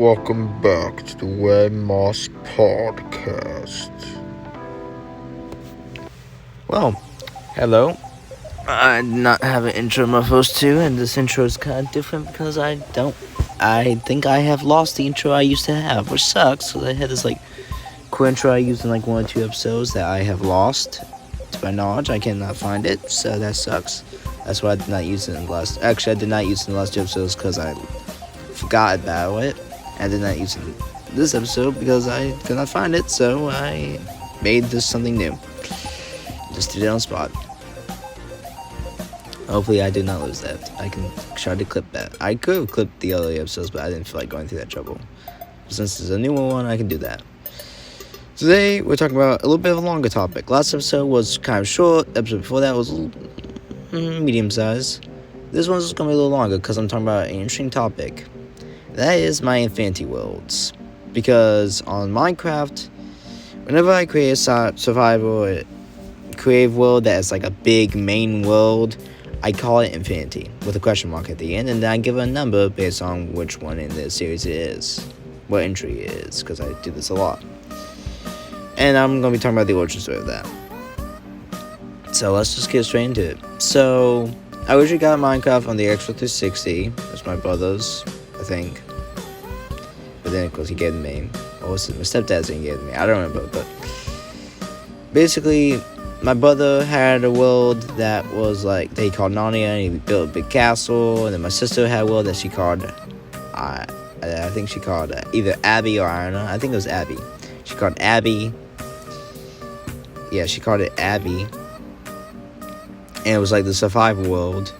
Welcome back to the Moss Podcast. Well, hello. I did not have an intro in my first two, and this intro is kind of different because I think I have lost the intro I used to have, which sucks because I had this cool intro I used in one or two episodes that I have lost. To my knowledge, I cannot find it, so that sucks. That's why I did not use it in the last. Actually, I did not use it in the last two episodes because I forgot about it. I did not use it in this episode because I could not find it, so I made this something new. Just did it on the spot. Hopefully I did not lose that. I can try to clip that. I could have clipped the other episodes, but I didn't feel like going through that trouble. Since there's a newer one, I can do that. Today, we're talking about a little bit of a longer topic. Last episode was kind of short. Episode before that was a little medium size. This one's going to be a little longer because I'm talking about an interesting topic. That is my infinity worlds. Because on Minecraft, whenever I create a survival or creative world that is like a big main world, I call it infinity with a question mark at the end, and then I give it a number based on which one in the series it is, what entry it is, because I do this a lot. And I'm going to be talking about the origin story of that. So let's just get straight into it. So I originally got Minecraft on the Xbox 360. That's my brother's, I think. But then, of course, he gave it to me. Or was it my stepdad's and he gave it to me? I don't remember. But basically, my brother had a world that was they called Narnia, and he built a big castle. And then my sister had a world that she called, I think she called either Abby or Iona. I think it was Abby. She called Abby. Yeah, she called it Abby. And it was the survival world.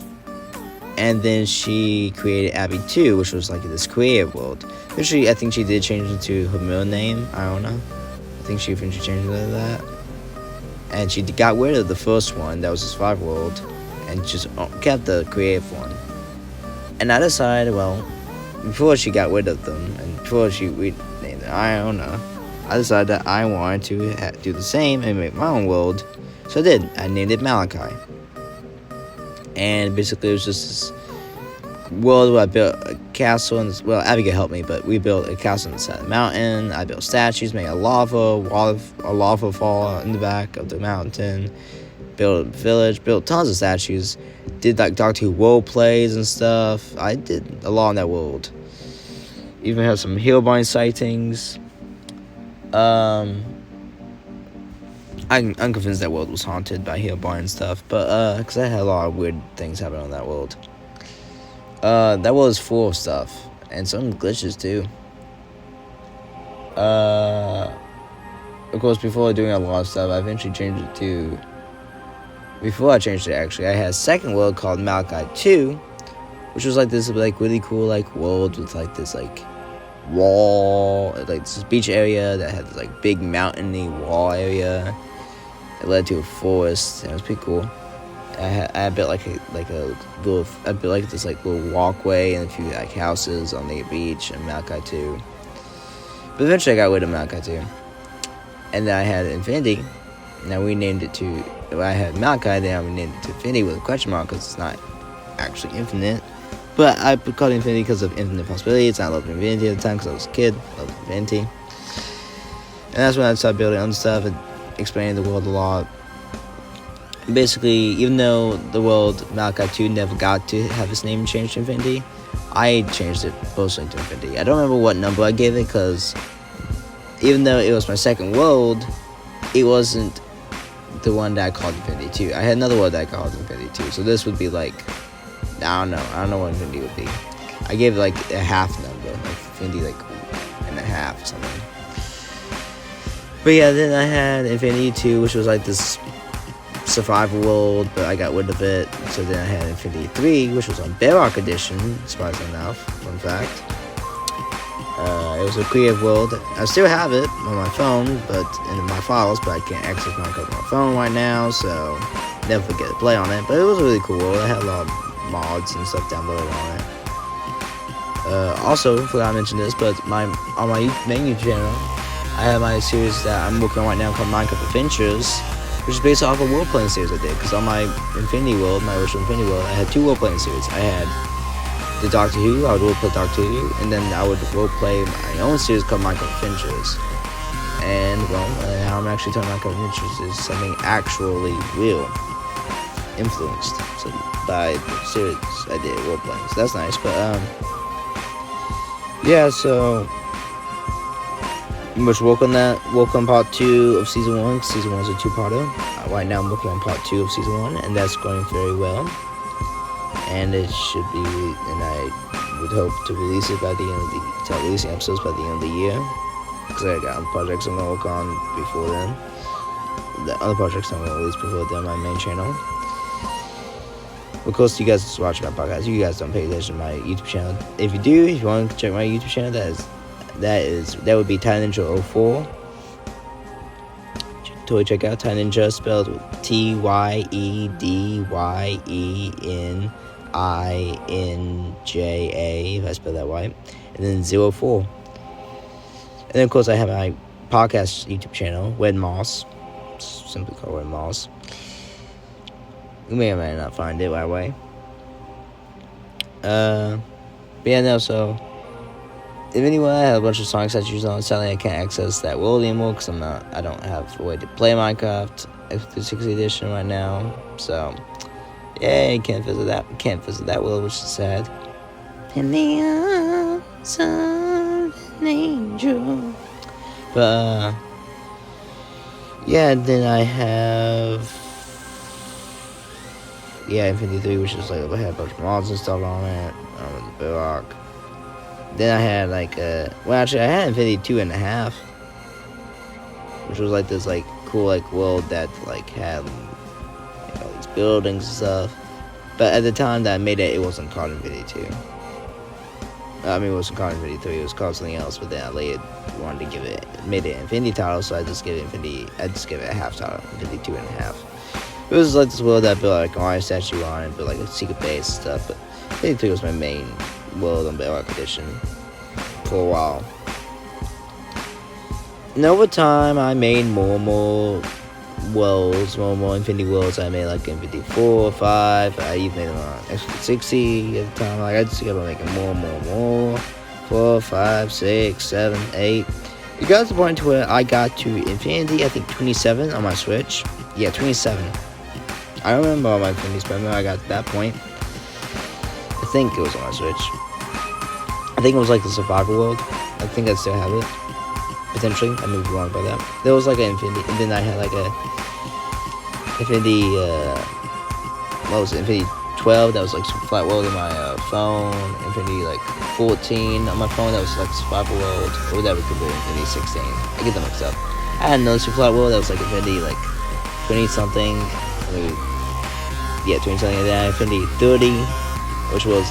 And then she created Abby 2, which was this creative world. Eventually, I think she did change it to her middle name, Iona. I think she eventually changed it to that. And she got rid of the first one, that was the survival world, and just kept the creative one. And I decided, before she got rid of them, and before we named it Iona, I decided that I wanted to do the same and make my own world. So I did. I named it Malachi. And basically it was just this world where I built a castle, and Abigail helped me, but we built a castle inside the mountain. I built statues, made a lava fall in the back of the mountain, built a village, built tons of statues, did Doctor Who role plays and stuff. I did a lot in that world. Even had some Hillbine sightings. I'm convinced that world was haunted by Hillbine and stuff, but because I had a lot of weird things happen on that world. That world is full of stuff, and some glitches too. Of course, before doing a lot of stuff, I eventually changed it to. Before I changed it, actually, I had a second world called Malachi 2, which was this really cool world with this wall, this beach area that had this big mountainy wall area. It led to a forest, and it was pretty cool. I built this little walkway and a few houses on the beach in Malachi 2. But eventually I got rid of Malachi 2. And then I had Infinity. Now we named it to, I had Malachi, then we named it to Infinity with a question mark because it's not actually infinite. But I called it Infinity because of infinite possibilities. I loved Infinity at the time because I was a kid. I loved Infinity. And that's when I started building other stuff and expanding the world a lot. Basically, even though the world Malachi 2 never got to have its name changed to Infinity, I changed it personally to Infinity. I don't remember what number I gave it because even though it was my second world, it wasn't the one that I called Infinity 2. I had another world that I called Infinity 2. So this would be I don't know what Infinity would be. I gave it a half number, Infinity and a half or something. But yeah, then I had Infinity 2, which was this survival world, but I got rid of it. So then I had Infinity 3, which was on Bedrock Edition, surprisingly enough, fun fact. It was a creative world. I still have it on my phone, but in my files, but I can't access Minecraft on my phone right now, so never get to play on it. But it was a really cool world. I had a lot of mods and stuff downloaded on it. Also, forgot to mention this, but on my main YouTube channel, I have my series that I'm working on right now called Minecraft Adventures, which is based off a role-playing series I did. Because on my Infinity World, my original Infinity World, I had two role-playing series. I had the Doctor Who. I would role play Doctor Who, and then I would role play my own series called Minecraft Adventures. And well, now I'm actually talking about Minecraft Adventures is something actually real, influenced by the series I did role playing. So that's nice. But yeah. So much work on that. Work on part 2 of season 1. Season 1 is a 2-parter. Right now I'm working on part 2 of season 1, and that's going very well. And it should be, and I would hope to release it by the end of the, start releasing episodes by the end of the year. Because I got projects I'm going to work on before then. The other projects I'm going to release before then on my main channel. Of course, you guys just watch my podcast. You guys don't pay attention to my YouTube channel. If you do, if you want to check my YouTube channel, that would be Titan Ninja 04. Totally check out Titan Ninja, spelled TYEDYENINJA, if I spell that right, and then 04. And then of course I have my podcast YouTube channel, Red Moss, simply called Red Moss. You may or may not find it right away. But yeah, no, so if anyone, I have a bunch of songs that use on, sadly I can't access that world anymore because I don't have a way to play Minecraft X360 edition right now. So yeah, you can't visit that world, which is sad. In the arms of an angel. But yeah, then I have Infinity 3, which is like I had a bunch of mods and stuff on it. The Rock. Then I had I had Infinity 2.5, which was like this cool world that had all these buildings and stuff. But at the time that I made it, it wasn't called Infinity 2. It wasn't called Infinity 3. It was called something else. But then I later wanted to made it Infinity title, so I just gave it a half title, Infinity 2.5. It was like this world that I built an iron statue on and built a secret base and stuff. But Infinity 3 was my main world on Bedrock Edition for a while. And over time, I made more worlds, more Infinity worlds. I made Infinity 4, 5. I even made them on X60 at the time. I just kept on making more. 4, 5, 6, 7, 8. It got to the point where I got to Infinity, I think 27 on my Switch. Yeah, 27. I don't remember all my Infinities, but I remember I got to that point. I think it was on my Switch. I think it was the survival world. I think I still have it. Potentially. I may be wrong about that. There was an Infinity, and then I had a Infinity, what was it? Infinity 12, that was super flat world on my phone. Infinity 14 on my phone, that was survival world. Or that could be Infinity 16. I get them mixed up. I had another super flat world that was Infinity 20 something. 20 something, and then Infinity 30, which was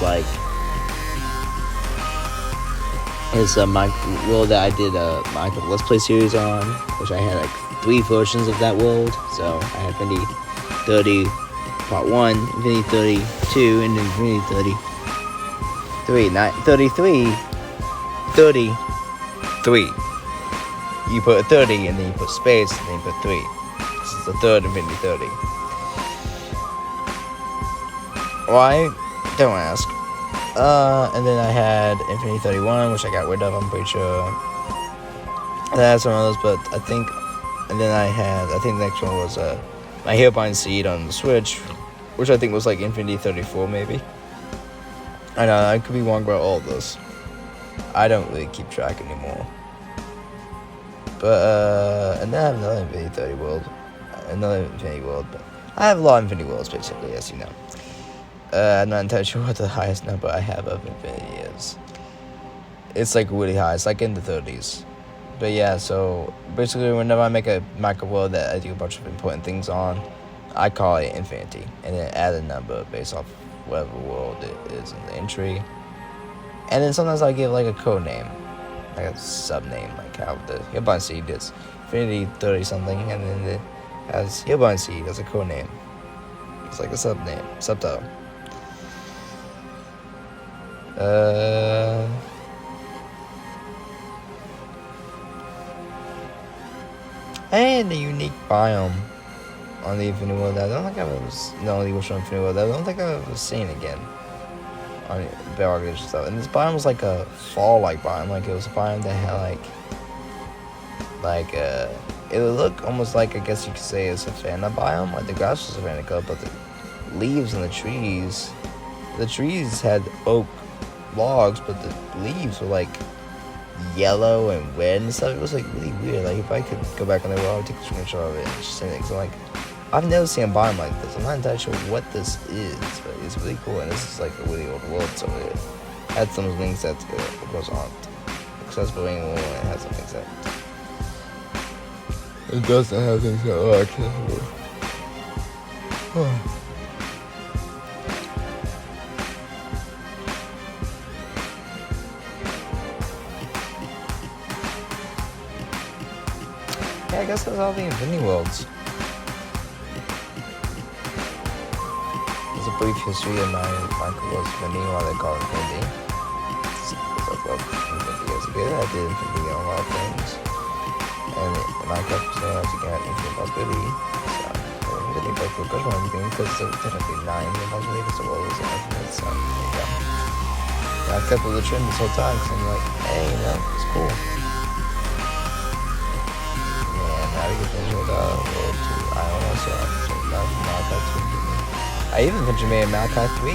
it's my world that I did a Minecraft Let's Play series on, which I had 3 versions of that world. So I had Infinity 30 Part 1, Infinity 32, and then Infinity 33. 33. You put a 30, and then you put space, and then you put 3. This is the third Infinity 30. Why? Don't ask. And then I had Infinity 31, which I got rid of, I'm pretty sure. I had some of those, but I think the next one was my Herbind Seed on the Switch, which I think was Infinity 34, maybe. I know, I could be wrong about all of this. I don't really keep track anymore. But, and then I have another Infinity 30 world. Another Infinity world, but I have a lot of Infinity worlds, basically, as you know. I'm not entirely sure what the highest number I have of Infinity is. It's really high. It's in the 30s. But yeah, so basically whenever I make a Minecraft world that I do a bunch of important things on, I call it Infinity. And then add a number based off whatever world it is in the entry. And then sometimes I give a code name. A sub-name, how the Herbind Seed is Infinity 30 something, and then it has Herbind Seed as a code name. It's a subtitle. And a unique biome on the Infinity World that I don't think I've ever seen again on Bear and stuff. And this biome was like a fall-like biome. Like it was a biome that had it would look almost like, I guess you could say, a savanna biome. Like the grass was savanna color, but the leaves and the trees had oak logs, but the leaves were like yellow and red and stuff. It was like really weird. Like if I could go back on the world, I would take a screenshot of it and just send it. So like, I've never seen a biome like this. I'm not entirely sure what this is, but it's really cool. And this is like a really old world, so it had some things that was aren't accessible anymore, and it has some things that it doesn't have things that are accessible. Yeah, I guess that's all the Infinity Worlds. There's a brief history of my World's Infinity, why they call it Infinity. Because I love Infinity as a kid. I did Infinity on a lot of things. And Minecraft was known as again Infinite Possibility. So, Infinity both for good one thing, because it's technically 9 Infinite Possibility, because the world was infinite, so there you go. And I kept with the trend this whole time, because I'm like, hey, you know, it's cool. Now we get into the World 2 Island also. So Malachi 2. I even eventually made Malachi 3.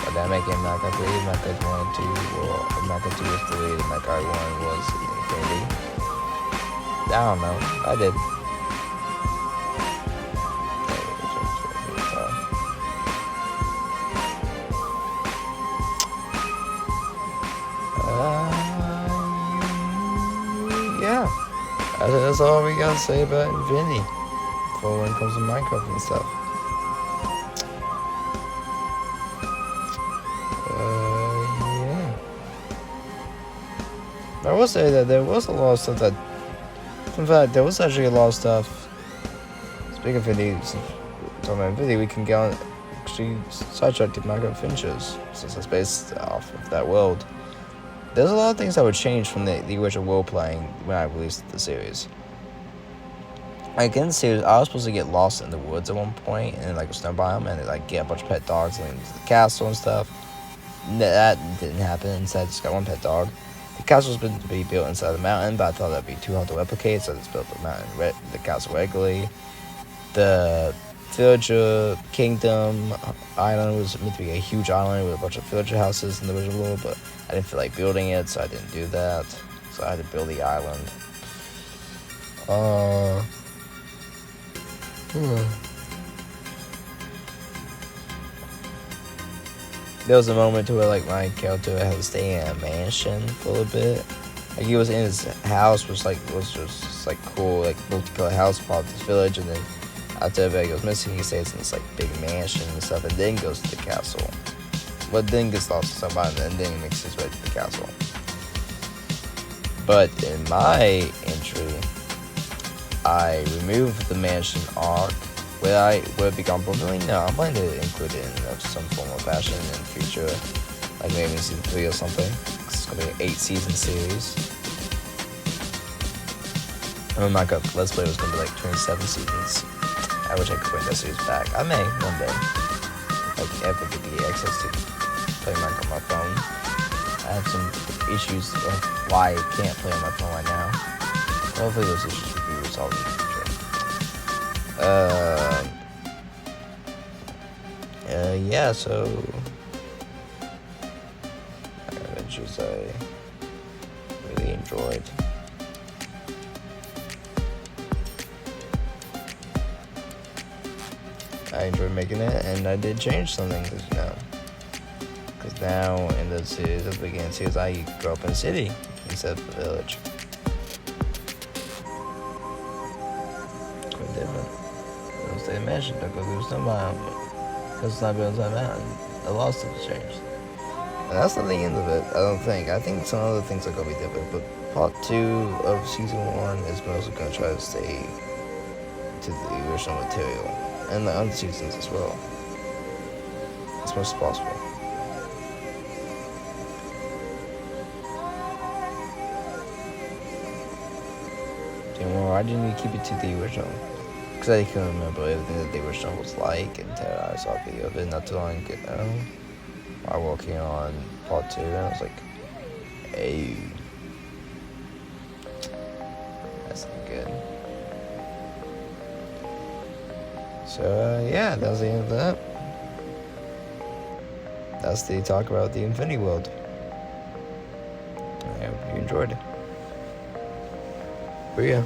But then making Malachi 3, Malachi 1 and 2, well, Malachi 2 was 3, and Malachi 1 was Infinity. I don't know. I did. Yeah, that's all we gotta say about Infinity for when it comes to Minecraft and stuff. Yeah. I will say that there was a lot of stuff that, in fact, there was actually a lot of stuff. Speaking of Infinity, talking about Infinity, we can get on, actually sidetrack to Minecraft Finches, since it's based off of that world. There's a lot of things that would change from the original world playing when I released the series. Like in the series, I was supposed to get lost in the woods at one point in like a snow biome and like get a bunch of pet dogs and into the castle and stuff. That didn't happen. Instead, I just got one pet dog. The castle was supposed to be built inside the mountain, but I thought that'd be too hard to replicate, so I just built the castle regularly. The villager kingdom island was meant to be a huge island with a bunch of villager houses in the original world, but I didn't feel like building it, so I didn't do that. So I had to build the island. There was a moment to where like my character had to stay in a mansion for a little bit. Like he was in his house, was just like cool, like multicolored house part of this village, and then after everybody goes missing, he stays in this like big mansion and stuff, and then goes to the castle. But then gets lost to somebody, and then makes his way to the castle. But in my entry, I removed the mansion arc. Will it be gone permanently? No, I'm planning to include it in some form of fashion in the future, like maybe in season 3 or something. It's gonna be an 8-season series. I mean, my Let's Play was gonna be like 27 seasons. I wish I could bring that series back. I may one day, like ever get the access to play Minecraft on my phone. I have some issues of why I can't play on my phone right now. Hopefully those issues will be resolved in the future. Yeah, so adventures I really enjoyed. I enjoyed making it, and I did change something, because now in the series, at the beginning of the series, I grew up in a city instead of a village. Quite different. I don't stay in a mansion, don't go through a snow biome, because it's not built inside a mountain. A lot of stuff has changed. And that's not the end of it, I don't think. I think some other things are going to be different, but part 2 of season 1 is mostly going to try to stay to the original material, and the other seasons as well, as much as possible. Why didn't you keep it to the original? because I couldn't remember everything that the original was like until I saw a video of it not too long ago while working on part 2, and I was like, hey, that's not good. So, yeah, that was the end of that. That's the talk about the Infinity World. I hope you enjoyed it. But yeah.